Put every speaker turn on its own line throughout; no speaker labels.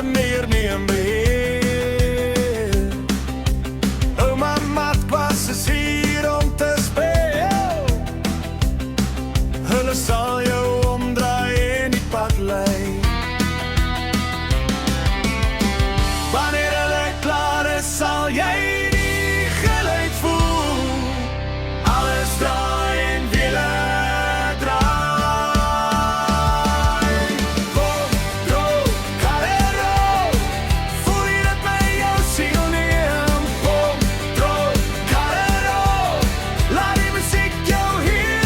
inte mer neem beheer. Oma mat was is hier om te spelen. Hulle zal jou omdraaien in die padlei. Wanneer hulle klaar is, zal jij die geluid voelen. Alles draai en wielen draai. Kom, droog, Calero. Voel je het met jouw ziel neem? Kom, droog, Calero. Laat die muziek jou healen.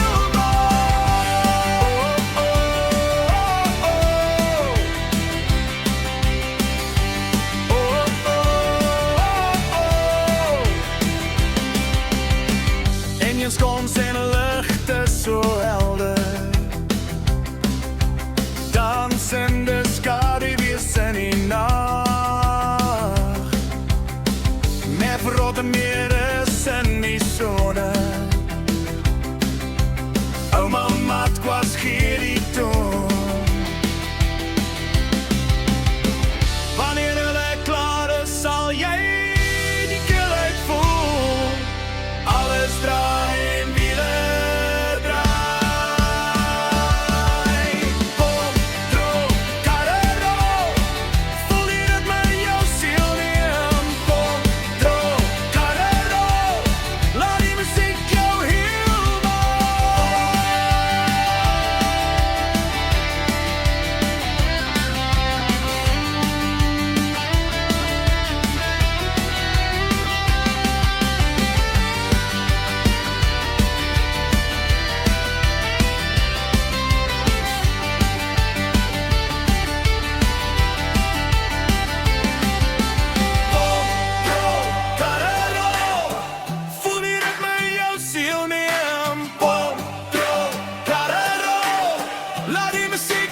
En je schons en de lucht is zo helder. Dansende schaduwjes in die nacht. Met verrotte meren en die zone. Oma mat was hier die toen. Wanneer hulle klaar is, zal jij die geluid voelen. Alles draai en wielen draai. Kom, droog, Calero. Voel je het met jouw ziel neem? Kom, droog, Calero. Laat die muziek jou healen. Voel je het met jouw ziel neem? Kom, droog, Calero. Laat die muziek